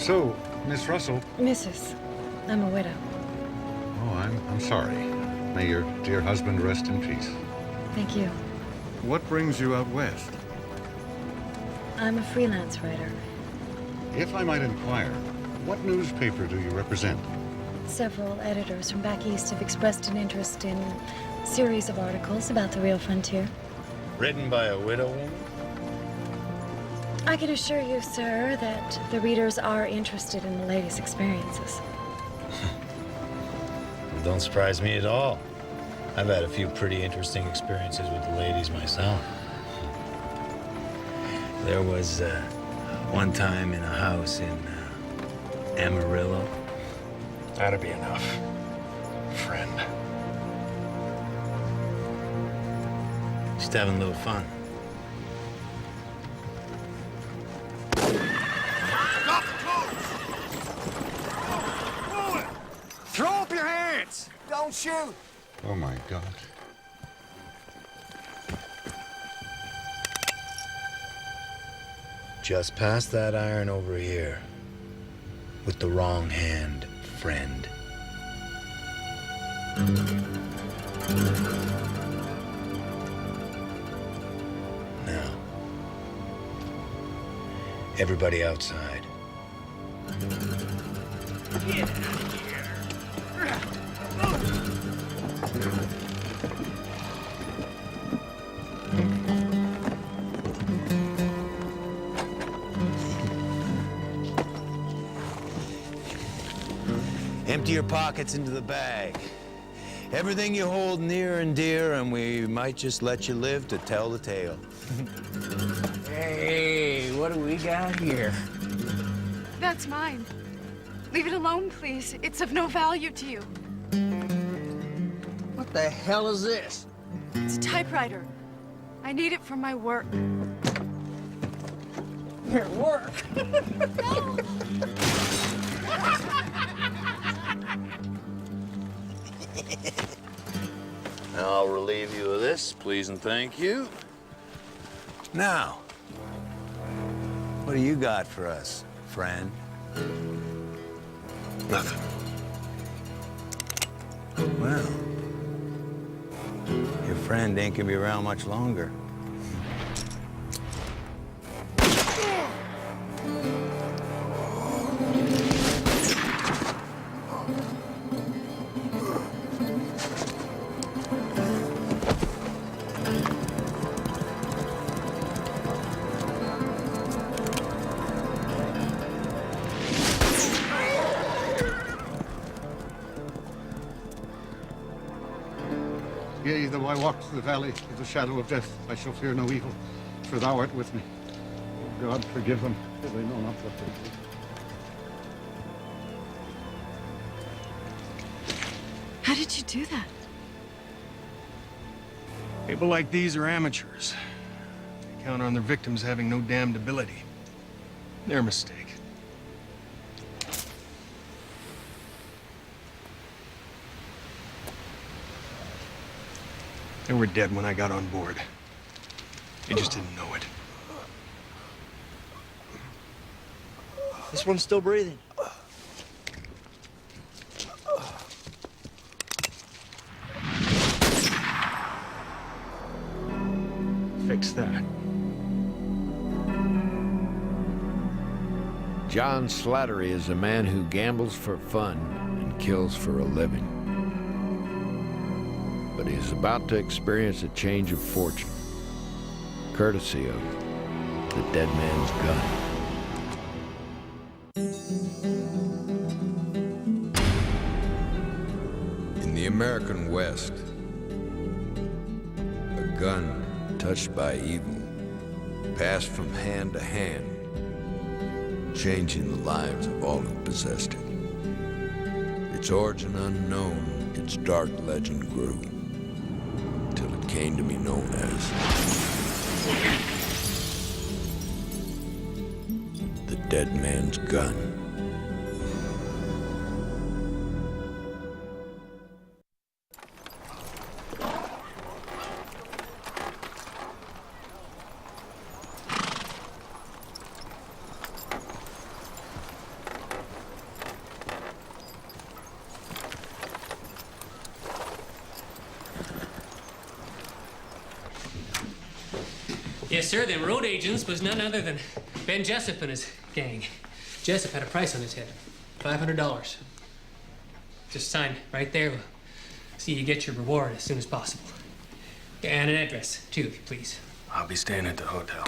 So, Miss Russell... Mrs. I'm a widow. Oh, I'm sorry. May your dear husband rest in peace. Thank you. What brings you out west? I'm a freelance writer. If I might inquire, what newspaper do you represent? Several editors from back east have expressed an interest in a series of articles about the real frontier. Written by a widow woman? I can assure you, sir, that the readers are interested in the latest experiences. Well, don't surprise me at all. I've had a few pretty interesting experiences with the ladies myself. There was one time in a house in Amarillo. That'd be enough, friend. Just having a little fun. Stop the cars! Throw up your hands! Don't shoot! Oh, my God. Just pass that iron over here. With the wrong hand, friend. Now, everybody outside. Get out of here. Empty your pockets into the bag. Everything you hold near and dear, and we might just let you live to tell the tale. Hey, what do we got here? That's mine. Leave it alone, please. It's of no value to you. What the hell is this? It's a typewriter. I need it for my work. Your work? I'll relieve you of this, please and thank you. Now, what do you got for us, friend? Nothing. Well, your friend ain't gonna be around much longer. Yea, though I walk through the valley of the shadow of death, I shall fear no evil, for thou art with me. O God, forgive them, for they know not what they do. How did you do that? People like these are amateurs. They count on their victims having no damned ability. Their mistake. They were dead when I got on board. They just didn't know it. This one's still breathing. Fix that. John Slattery is a man who gambles for fun and kills for a living. But he is about to experience a change of fortune, courtesy of the dead man's gun. In the American West, a gun touched by evil passed from hand to hand, changing the lives of all who possessed it. Its origin unknown, its dark legend grew, till it came to be known as the Dead Man's Gun. Yes, sir. Them road agents was none other than Ben Jessup and his gang. Jessup had a price on his head. $500. Just sign right there. We'll see you get your reward as soon as possible. And an address, too, if you please. I'll be staying at the hotel.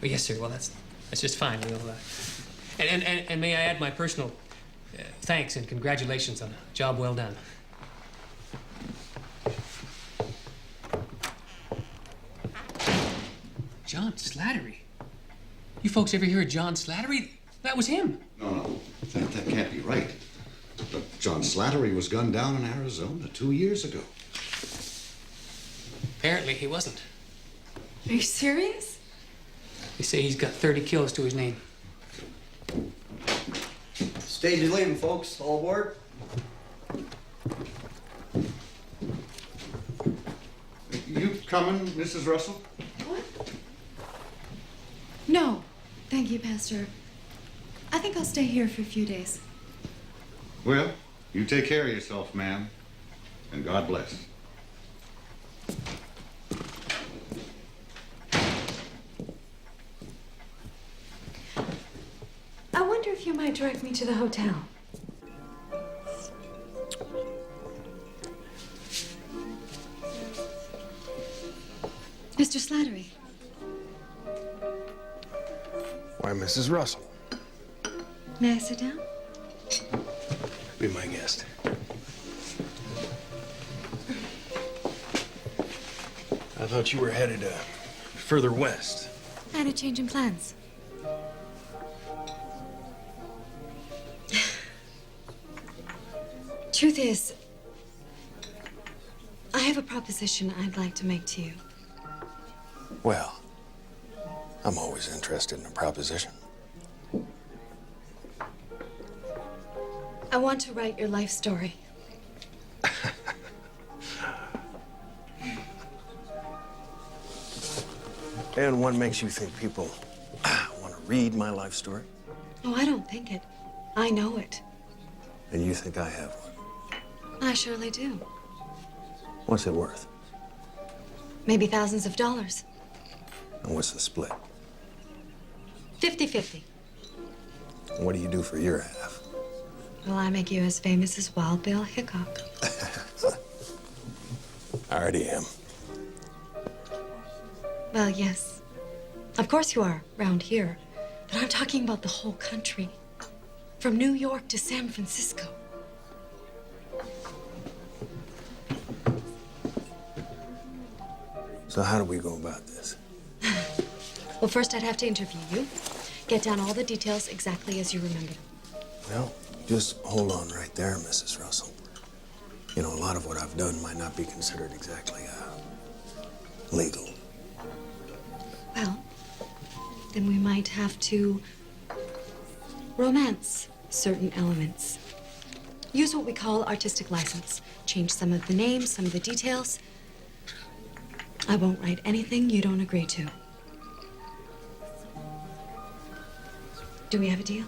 Well, yes, sir. Well, that's just fine. We'll, and may I add my personal thanks and congratulations on a job well done. John Slattery? You folks ever hear of John Slattery? That was him. No. That can't be right. But John Slattery was gunned down in Arizona 2 years ago. Apparently he wasn't. Are you serious? They say he's got 30 kills to his name. Stage is leaving, folks. All aboard. You coming, Mrs. Russell? What? No, thank you, Pastor. I think I'll stay here for a few days. Well, you take care of yourself, ma'am. And God bless. I wonder if you might direct me to the hotel. Mr. Slattery. Why, Mrs. Russell? May I sit down? Be my guest. I thought you were headed further west. I had a change in plans. Truth is, I have a proposition I'd like to make to you. Well, I'm always interested in a proposition. I want to write your life story. And what makes you think people want to read my life story? Oh, I don't think it. I know it. And you think I have one? I surely do. What's it worth? Maybe thousands of dollars. And what's the split? 50-50. And what do you do for your half? Well, I make you as famous as Wild Bill Hickok. I already am. Well, yes. Of course you are, round here. But I'm talking about the whole country. From New York to San Francisco. So how do we go about this? Well, first I'd have to interview you. Get down all the details exactly as you remember them. Well, just hold on right there, Mrs. Russell. You know, a lot of what I've done might not be considered exactly legal. Well, then we might have to romance certain elements. Use what we call artistic license. Change some of the names, some of the details. I won't write anything you don't agree to. Do we have a deal?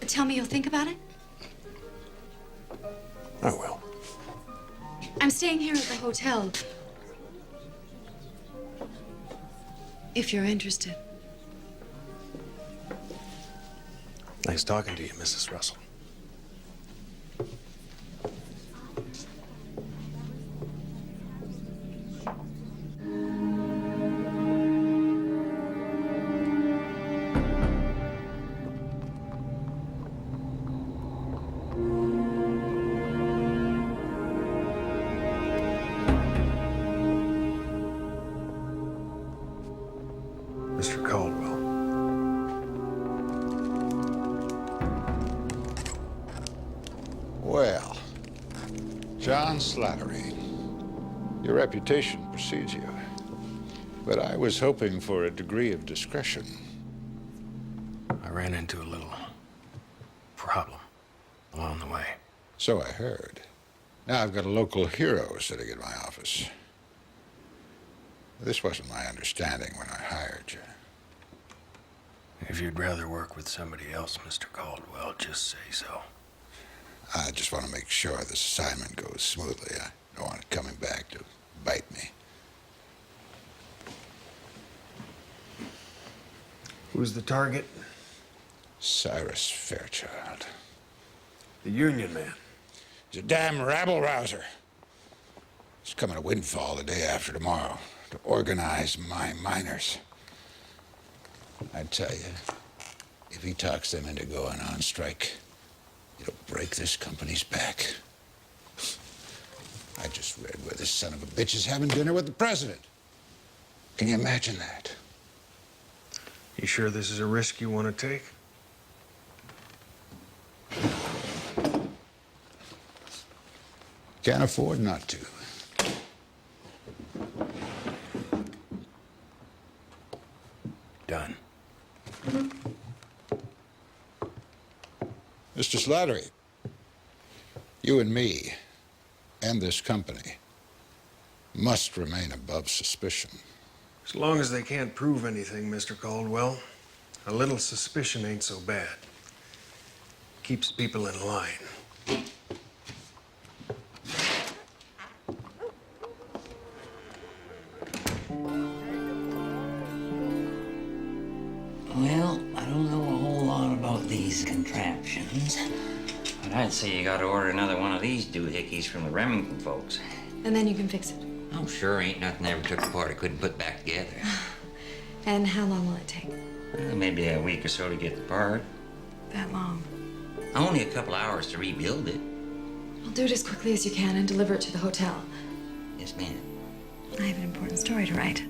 Tell me you'll think about it? I will. I'm staying here at the hotel. If you're interested. Nice talking to you, Mrs. Russell. Mr. Caldwell. Well, John Slattery, your reputation precedes you. But I was hoping for a degree of discretion. I ran into a little problem along the way. So I heard. Now I've got a local hero sitting in my office. This wasn't my understanding when I hired you. If you'd rather work with somebody else, Mr. Caldwell, just say so. I just want to make sure this assignment goes smoothly. I don't want it coming back to bite me. Who's the target? Cyrus Fairchild. The Union man. He's a damn rabble-rouser. He's coming to Windfall the day after tomorrow to organize my miners. I tell you, if he talks them into going on strike, it'll break this company's back. I just read where this son of a bitch is having dinner with the president. Can you imagine that? You sure this is a risk you want to take? Can't afford not to. Done. Mr. Slattery, you and me, and this company, must remain above suspicion. As long as they can't prove anything, Mr. Caldwell, a little suspicion ain't so bad. Keeps people in line. Well, I don't know a whole lot about these contraptions, but I'd say you gotta order another one of these doohickeys from the Remington folks. And then you can fix it. I'm sure ain't nothing I ever took apart I couldn't put back together. And how long will it take? Maybe a week or so to get the part. That long? Only a couple hours to rebuild it. Well, do it as quickly as you can and deliver it to the hotel. Yes, ma'am. I have an important story to write.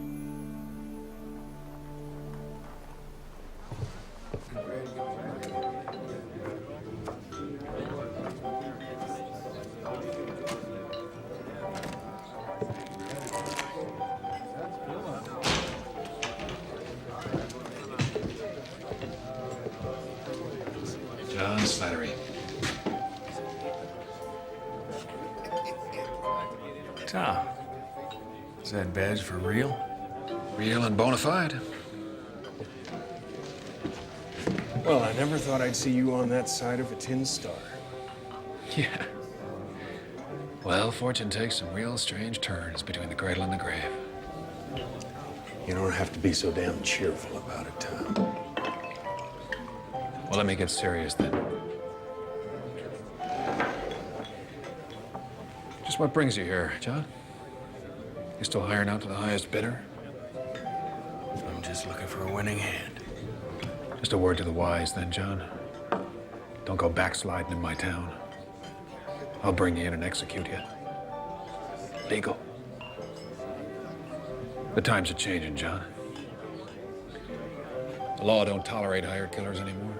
John Slattery. Tom, is that badge for real? Real and bona fide. Well, I never thought I'd see you on that side of a tin star. Yeah. Well, fortune takes some real strange turns between the cradle and the grave. You don't have to be so damn cheerful about it, Tom. Well, let me get serious then. Just what brings you here, John? You still hiring out to the highest bidder? I'm just looking for a winning hand. Just a word to the wise then, John. Don't go backsliding in my town. I'll bring you in and execute you. Legal. The times are changing, John. The law don't tolerate hired killers anymore.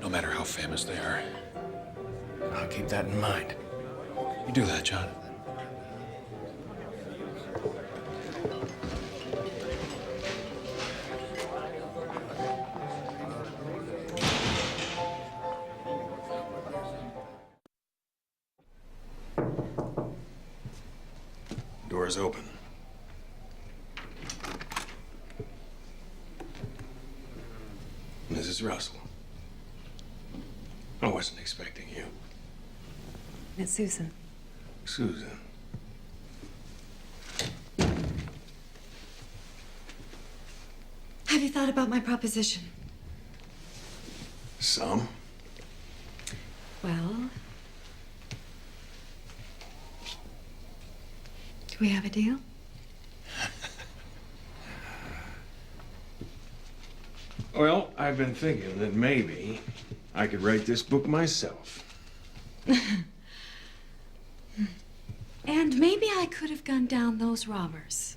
No matter how famous they are. I'll keep that in mind. You do that, John. Door's open. Mrs. Russell. I wasn't expecting you. It's Susan. Susan. Have you thought about my proposition? Some? Well, do we have a deal? Well, I've been thinking that maybe I could write this book myself. And maybe I could have gunned down those robbers.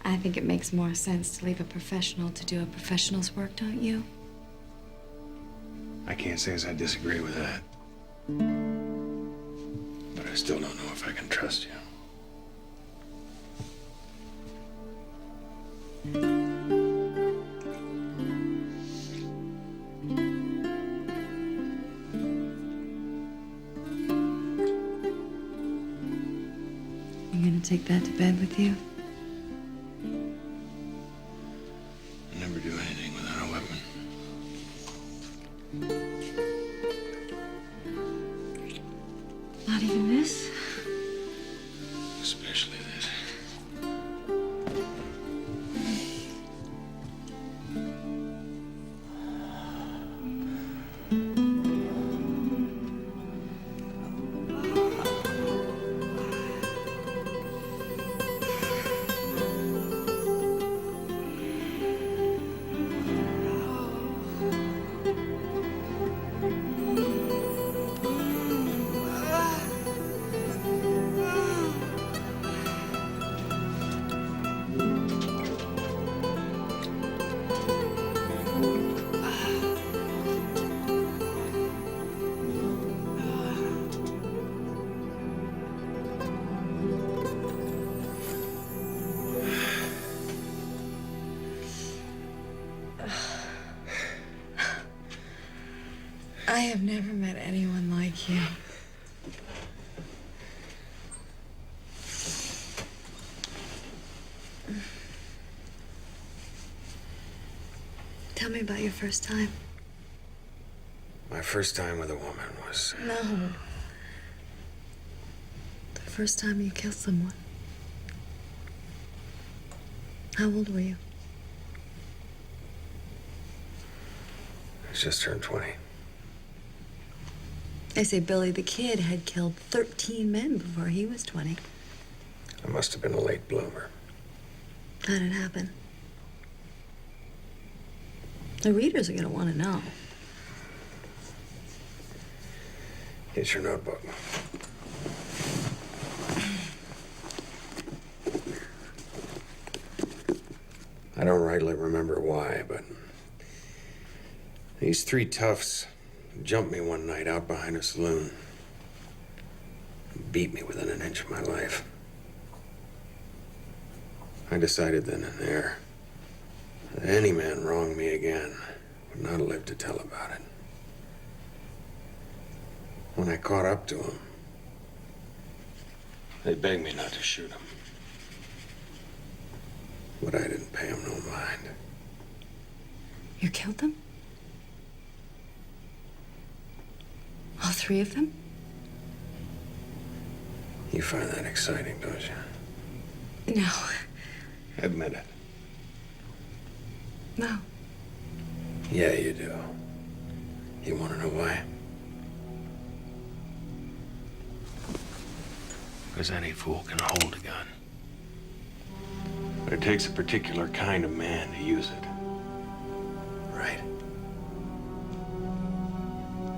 I think it makes more sense to leave a professional to do a professional's work, don't you? I can't say as I disagree with that. But I still don't know if I can trust you. You gonna take that to bed with you? especially this. I have never met anyone like you. Tell me about your first time. My first time with a woman was... No. The first time you killed someone. How old were you? I just turned 20. They say Billy the Kid had killed 13 men before he was 20. I must have been a late bloomer. How did it happen? The readers are gonna want to know. Here's your notebook. I don't rightly remember why, but these three toughs jumped me one night out behind a saloon. Beat me within an inch of my life. I decided then and there that any man wronged me again would not live to tell about it. When I caught up to him, they begged me not to shoot him. But I didn't pay him no mind. You killed them? All three of them? You find that exciting, don't you? No. Admit it. No. Yeah, you do. You want to know why? Because any fool can hold a gun. But it takes a particular kind of man to use it. Right?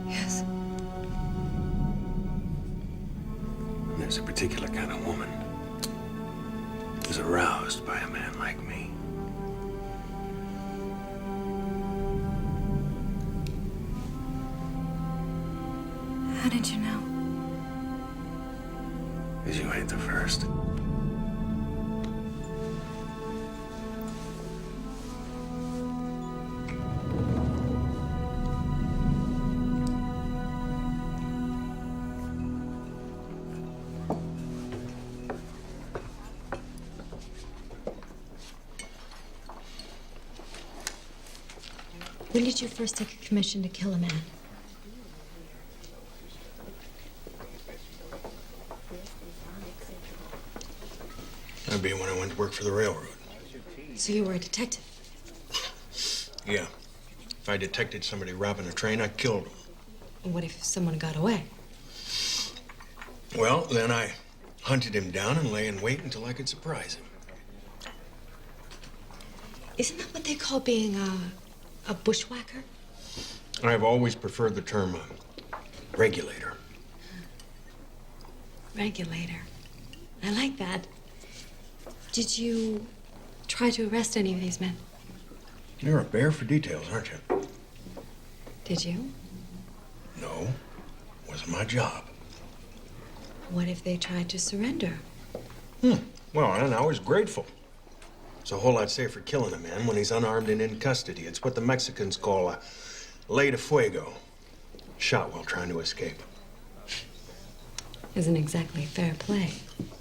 Yes. And there's a particular kind of woman who's aroused by a man like me. How did you know? Because you ain't the first. When did you first take a commission to kill a man? That'd be when I went to work for the railroad. So you were a detective? Yeah. If I detected somebody robbing a train, I killed them. And what if someone got away? Well, then I hunted him down and lay in wait until I could surprise him. Isn't that what they call being a bushwhacker? I've always preferred the term regulator. Regulator. I like that. Did you try to arrest any of these men? You're a bear for details, aren't you? Did you? No. Wasn't my job. What if they tried to surrender? Well, and I was grateful. It's a whole lot safer killing a man when he's unarmed and in custody. It's what the Mexicans call a ley de fuego. Shot while trying to escape. Isn't exactly fair play.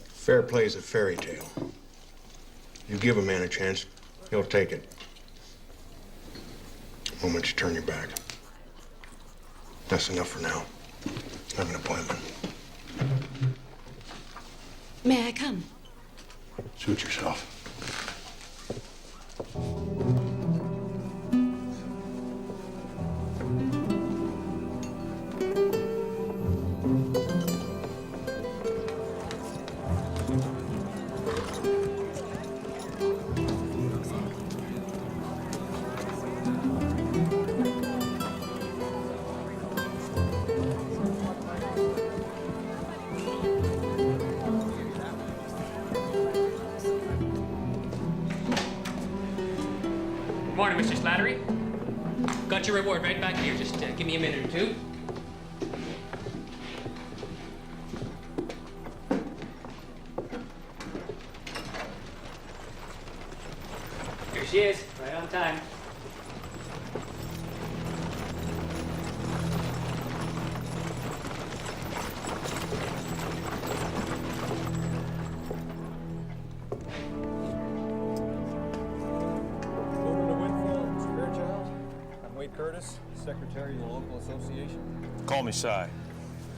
Fair play is a fairy tale. You give a man a chance, he'll take it. The moment you turn your back. That's enough for now. I have an appointment. May I come? Suit yourself. Good morning, Mr. Slattery. Got your reward right back here. Just give me a minute or two. Here she is, right on time. Curtis, Secretary of the local association. Call me Si.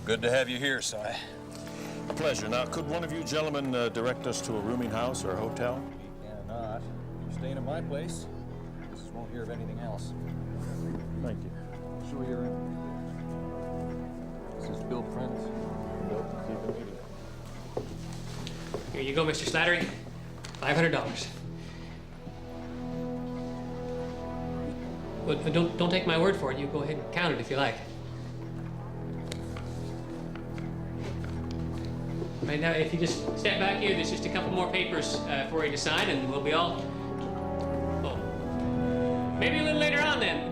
Good to have you here, Si. A pleasure. Now, could one of you gentlemen direct us to a rooming house or a hotel? We cannot. You're staying at my place. Just won't hear of anything else. Thank you. Show your in. This is Bill Prince. Here you go, Mr. Slattery. $500. But don't take my word for it. You go ahead and count it if you like. Right now, if you just step back here, there's just a couple more papers for you to sign, and we'll be all. Oh, maybe a little later on then.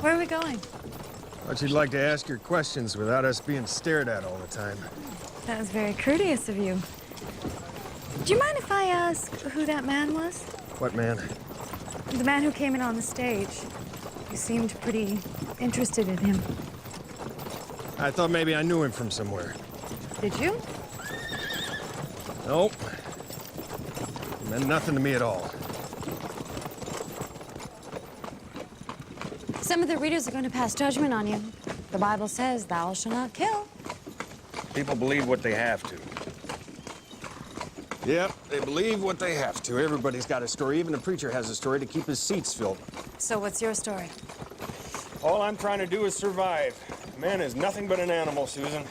Where are we going? Thought you'd like to ask your questions without us being stared at all the time. That was very courteous of you. Do you mind if I ask who that man was? What man? The man who came in on the stage. You seemed pretty interested in him. I thought maybe I knew him from somewhere. Did you? Nope. It meant nothing to me at all. Some of the readers are going to pass judgment on you. The Bible says, thou shalt not kill. People believe what they have to. Yep, they believe what they have to. Everybody's got a story. Even a preacher has a story to keep his seats filled. So what's your story? All I'm trying to do is survive. Man is nothing but an animal, Susan.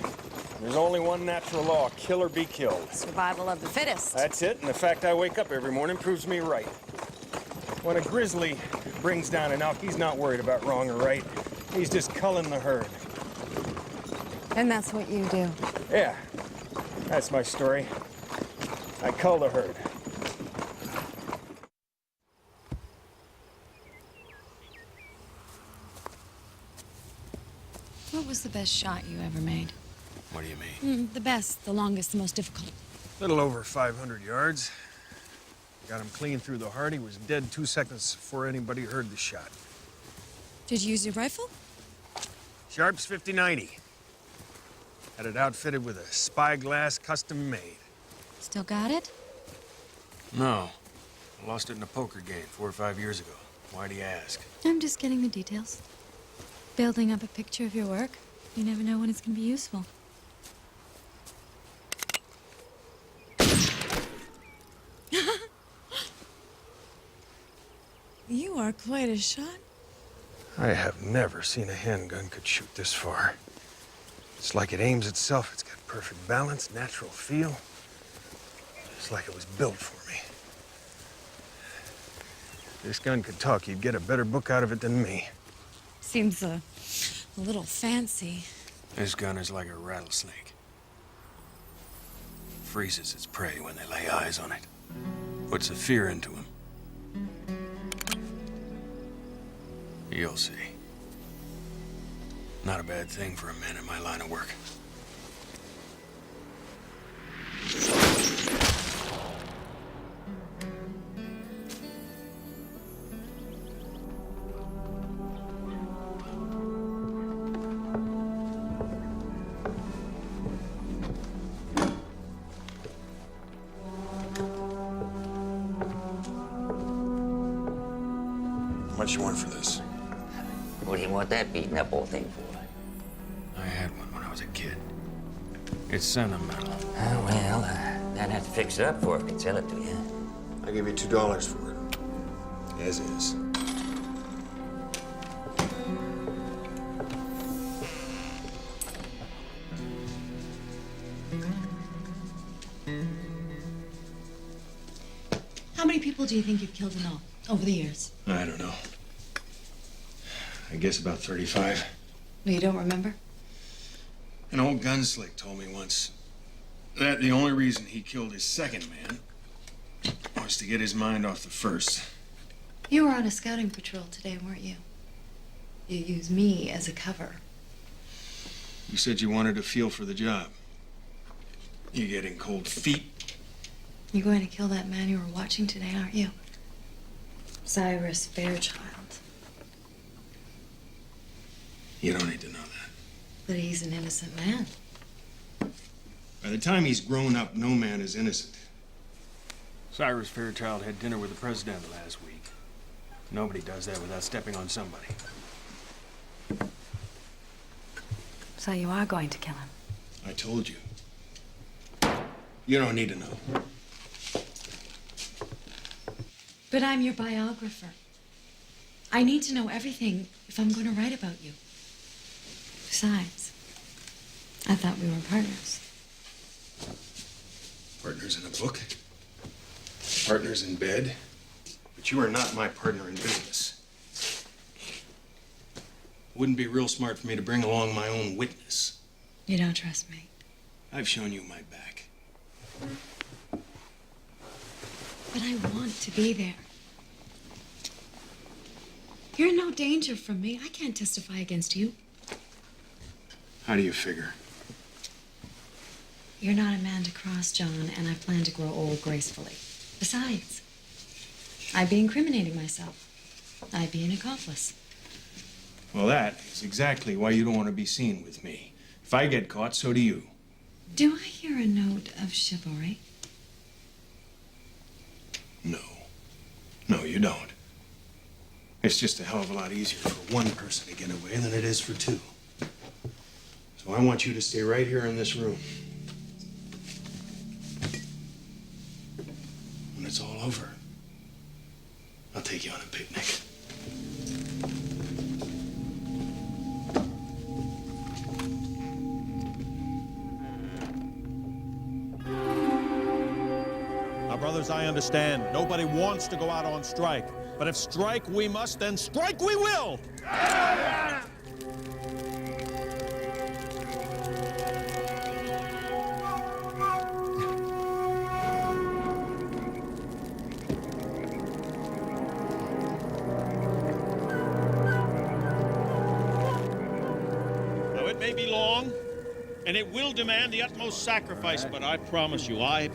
There's only one natural law, kill or be killed. Survival of the fittest. That's it, and the fact I wake up every morning proves me right. When a grizzly brings down an elk, he's not worried about wrong or right. He's just culling the herd. And that's what you do. Yeah, that's my story. I cull the herd. What was the best shot you ever made? What do you mean? The best, the longest, the most difficult. Little over 500 yards. Got him clean through the heart. He was dead 2 seconds before anybody heard the shot. Did you use your rifle? Sharp's 50-90. Had it outfitted with a spyglass custom made. Still got it? No. I lost it in a poker game 4 or 5 years ago. Why'd he ask? I'm just getting the details. Building up a picture of your work. You never know when it's going to be useful. You are quite a shot. I have never seen a handgun could shoot this far. It's like it aims itself. It's got perfect balance, natural feel. It's like it was built for me. If this gun could talk, you'd get a better book out of it than me. Seems a little fancy. This gun is like a rattlesnake. Freezes its prey when they lay eyes on it. Puts the fear into them. You'll see. Not a bad thing for a man in my line of work. How much you want for this? What do you want that beaten up old thing for? I had one when I was a kid. It's sentimental. Well, I'd have to fix it up before I could sell it to you. I give you $2 for it. As is. How many people do you think you've killed in all over the years? I don't know. I guess about 35. No, you don't remember? An old gunslick told me once that the only reason he killed his second man was to get his mind off the first. You were on a scouting patrol today, weren't you? You used me as a cover. You said you wanted a feel for the job. You getting cold feet? You're going to kill that man you were watching today, aren't you? Cyrus Fairchild. You don't need to know that. But he's an innocent man. By the time he's grown up, no man is innocent. Cyrus Fairchild had dinner with the president last week. Nobody does that without stepping on somebody. So you are going to kill him? I told you. You don't need to know. But I'm your biographer. I need to know everything if I'm going to write about you. Besides, I thought we were partners. Partners in a book, partners in bed, but you are not my partner in business. Wouldn't be real smart for me to bring along my own witness. You don't trust me? I've shown you my back. But I want to be there. You're in no danger from me. I can't testify against you. How do you figure? You're not a man to cross, John, and I plan to grow old gracefully. Besides, I'd be incriminating myself. I'd be an accomplice. Well, that is exactly why you don't want to be seen with me. If I get caught, so do you. Do I hear a note of chivalry? No. No, you don't. It's just a hell of a lot easier for one person to get away than it is for two. So I want you to stay right here in this room. When it's all over, I'll take you on a picnic. Now, brothers, I understand. Nobody wants to go out on strike. But if strike we must, then strike we will! Now, it may be long, and it will demand the utmost sacrifice, but I promise you, we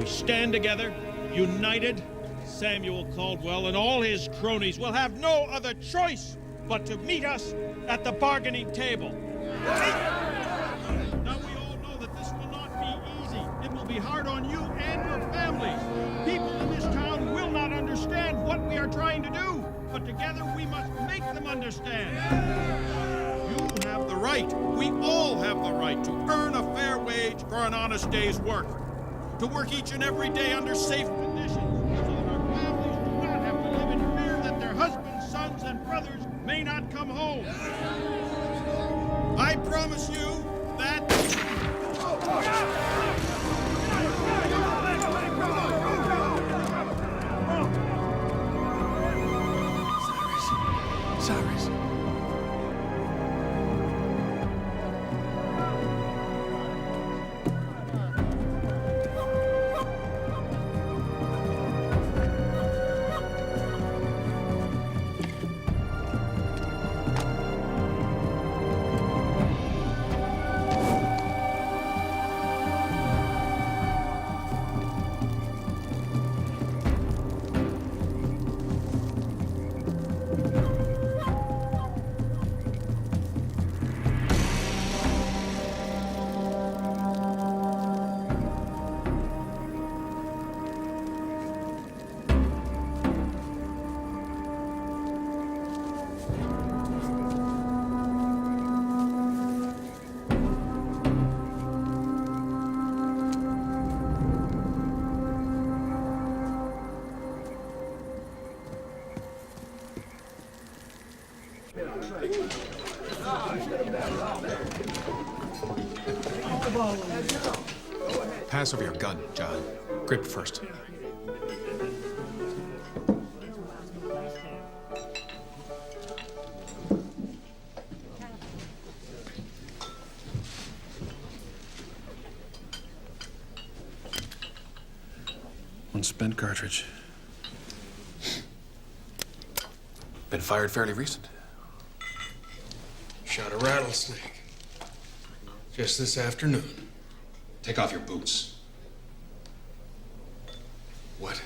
stand together, united. Samuel Caldwell and all his cronies will have no other choice but to meet us at the bargaining table. Now, we all know that this will not be easy. It will be hard on you and your families. People in this town will not understand what we are trying to do, but together we must make them understand. You have the right, we all have the right to earn a fair wage for an honest day's work. To work each and every day under safe conditions, so that our families do not have to live in fear that their husbands, sons, and brothers may not come home. I promise you that... Cyrus. Pass over your gun, John. Grip first. One spent cartridge. Been fired fairly recent. Shot a rattlesnake. Just this afternoon. Take off your boots. What?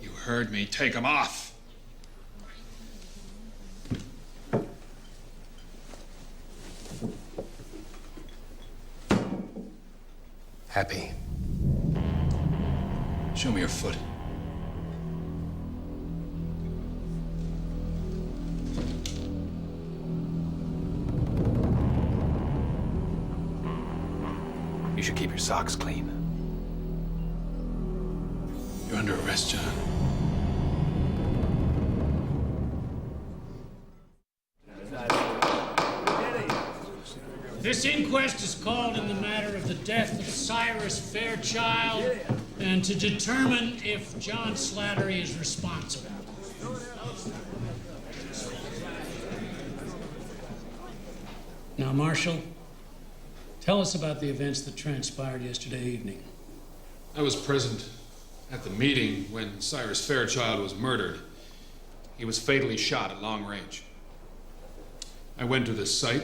You heard me. Take them off. Happy. Show me your foot. You should keep your socks clean. You're under arrest, John. This inquest is called in the matter of the death of Cyrus Fairchild and to determine if John Slattery is responsible. Now, Marshal, tell us about the events that transpired yesterday evening. I was present at the meeting when Cyrus Fairchild was murdered. He was fatally shot at long range. I went to the site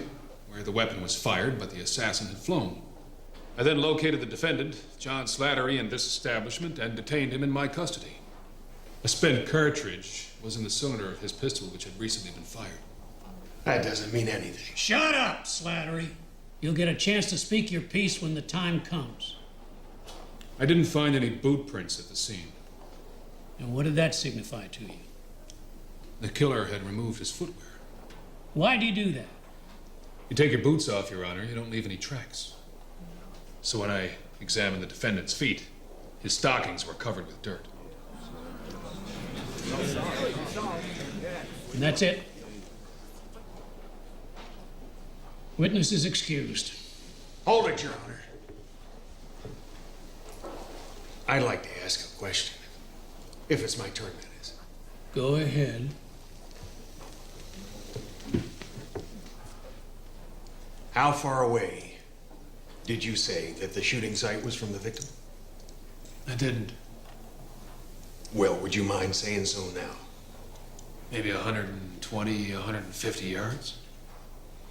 where the weapon was fired, but the assassin had flown. I then located the defendant, John Slattery, in this establishment and detained him in my custody. A spent cartridge was in the cylinder of his pistol, which had recently been fired. That doesn't mean anything. Shut up, Slattery. You'll get a chance to speak your piece when the time comes. I didn't find any boot prints at the scene. And what did that signify to you? The killer had removed his footwear. Why'd you do that? You take your boots off, Your Honor, you don't leave any tracks. So when I examined the defendant's feet, his stockings were covered with dirt. And that's it? Witness is excused. Hold it, Your Honor. I'd like to ask a question. If it's my turn, that is. Go ahead. How far away did you say that the shooting site was from the victim? I didn't. Well, would you mind saying so now? Maybe 120, 150 yards?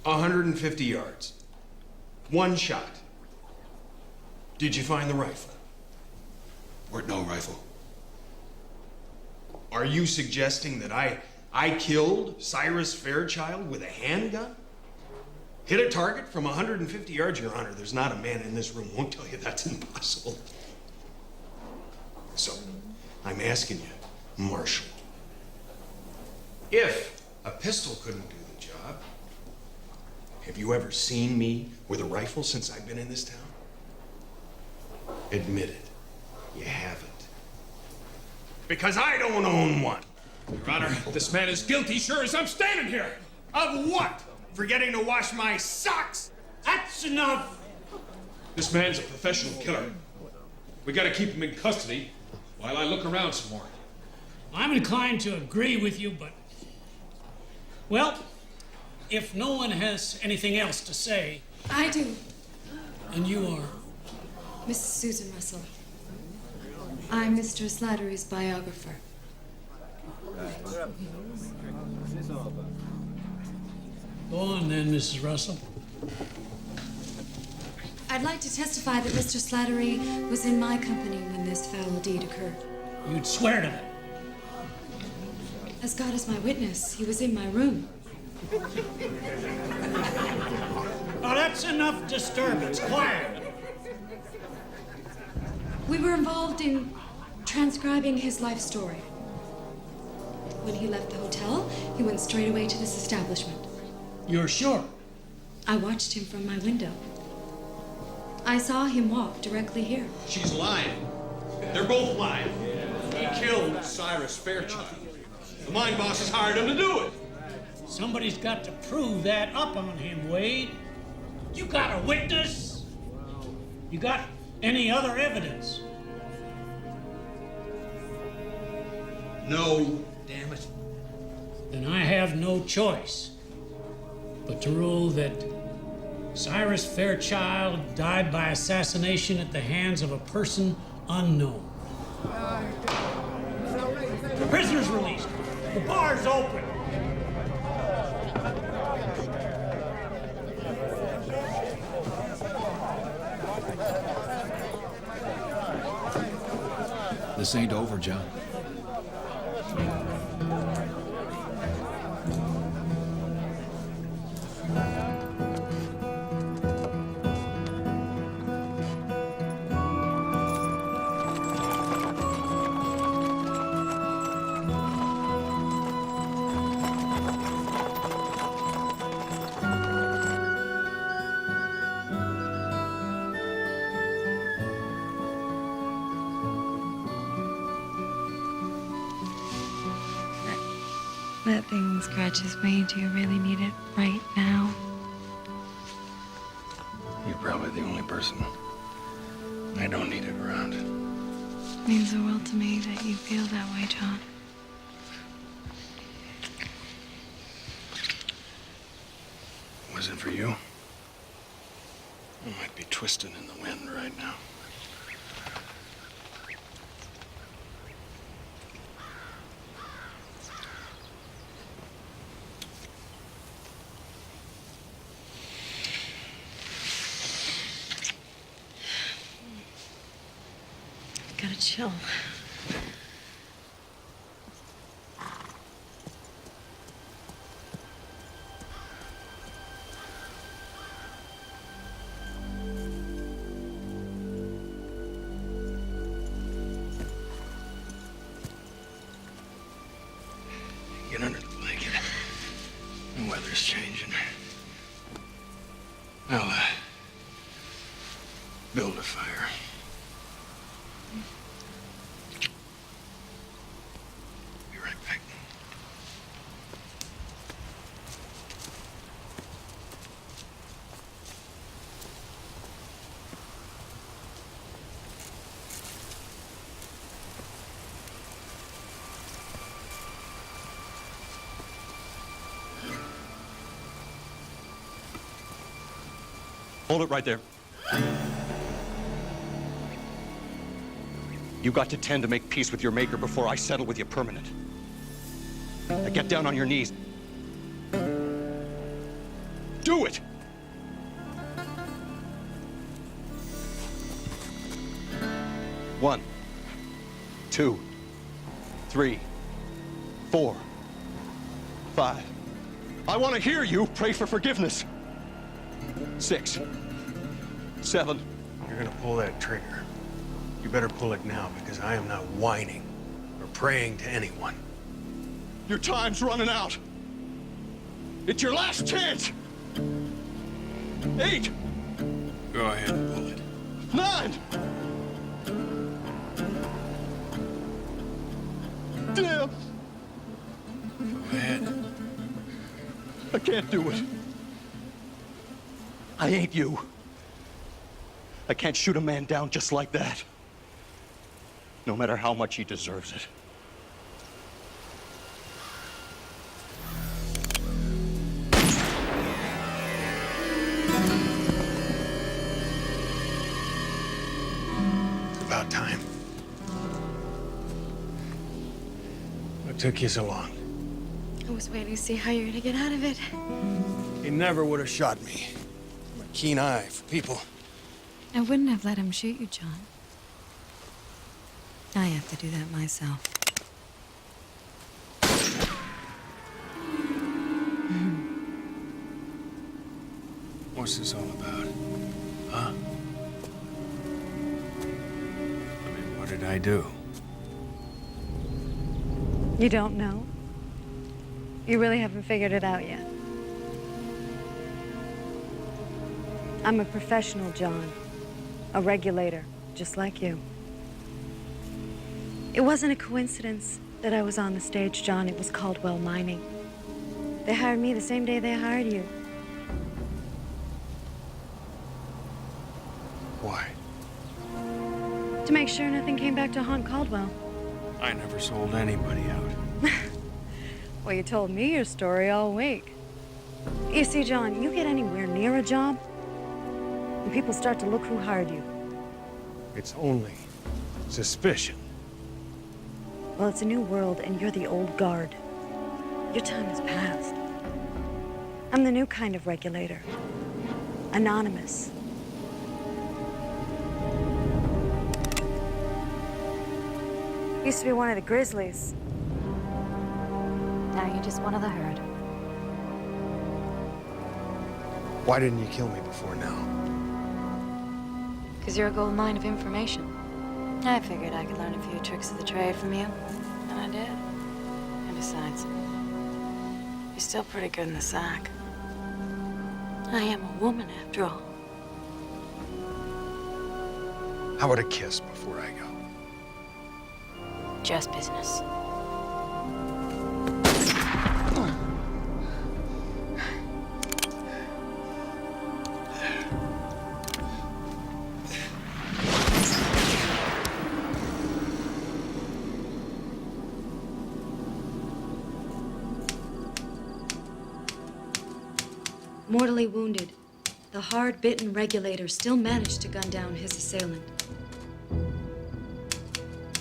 150 yards. One shot. Did you find the rifle? Or no rifle. Are you suggesting that I killed Cyrus Fairchild with a handgun? Hit a target from 150 yards, Your Honor. There's not a man in this room who won't tell you that's impossible. So, I'm asking you, Marshal, if a pistol couldn't do the job, have you ever seen me with a rifle since I've been in this town? Admit it. You haven't. Because I don't own one. Your Honor, this man is guilty sure as I'm standing here. Of what? Forgetting to wash my socks? That's enough! This man's a professional killer. We gotta keep him in custody while I look around some more. I'm inclined to agree with you, but... Well, if no one has anything else to say... I do. And you are? Mrs. Susan Russell. I'm Mr. Slattery's biographer. Go on then, Mrs. Russell. I'd like to testify that Mr. Slattery was in my company when this foul deed occurred. You'd swear to that? As God is my witness, he was in my room. Now that's enough disturbance. Quiet. We were involved in transcribing his life story. When he left the hotel, he went straight away to this establishment. You're sure? I watched him from my window. I saw him walk directly here. She's lying. They're both lying. He killed Cyrus Fairchild. The mine bosses hired him to do it. Somebody's got to prove that up on him, Wade. You got a witness? You got any other evidence? No. Damn it. Then I have no choice but to rule that Cyrus Fairchild died by assassination at the hands of a person unknown. The prisoner's released. The bar's open. This ain't over, John. That thing scratches me. Do you really need it right now? You're probably the only person I don't need it around. It means the world to me that you feel that way, John. Wasn't for you, I might be twisting in the wind right now. Got a chill. Get under the blanket. The weather's changing. I'll, build a fire. Be right back. Hold it right there. You got to tend to make peace with your maker before I settle with you permanent. Now get down on your knees. Do it! One, 2, 3, 4, 5. I want to hear you pray for forgiveness. 6, 7. You're gonna pull that trigger. You better pull it now, because I am not whining or praying to anyone. Your time's running out. It's your last chance. 8. Go ahead and pull it. 9. Damn. Go ahead. I can't do it. I ain't you. I can't shoot a man down just like that. No matter how much he deserves it. It's about time. What took you so long? I was waiting to see how you're gonna get out of it. He never would have shot me. I'm a keen eye for people. I wouldn't have let him shoot you, John. I have to do that myself. What's this all about? Huh? I mean, what did I do? You don't know? You really haven't figured it out yet? I'm a professional, John. A regulator, just like you. It wasn't a coincidence that I was on the stage, John. It was Caldwell Mining. They hired me the same day they hired you. Why? To make sure nothing came back to haunt Caldwell. I never sold anybody out. Well, you told me your story all week. You see, John, you get anywhere near a job, and people start to look who hired you. It's only suspicion. Well, it's a new world, and you're the old guard. Your time has passed. I'm the new kind of regulator. Anonymous. Used to be one of the Grizzlies. Now you're just one of the herd. Why didn't you kill me before now? Because you're a gold mine of information. I figured I could learn a few tricks of the trade from you, and I did. And besides, you're still pretty good in the sack. I am a woman, after all. How about a kiss before I go? Just business. Mortally wounded, the hard-bitten regulator still managed to gun down his assailant.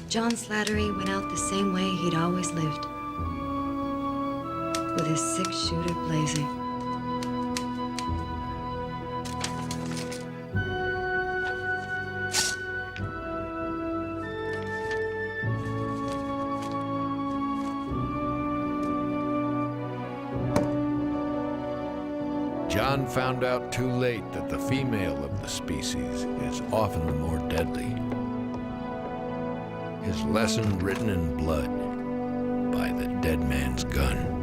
John Slattery went out the same way he'd always lived, with his six-shooter blazing. John found out too late that the female of the species is often the more deadly. His lesson written in blood by the dead man's gun.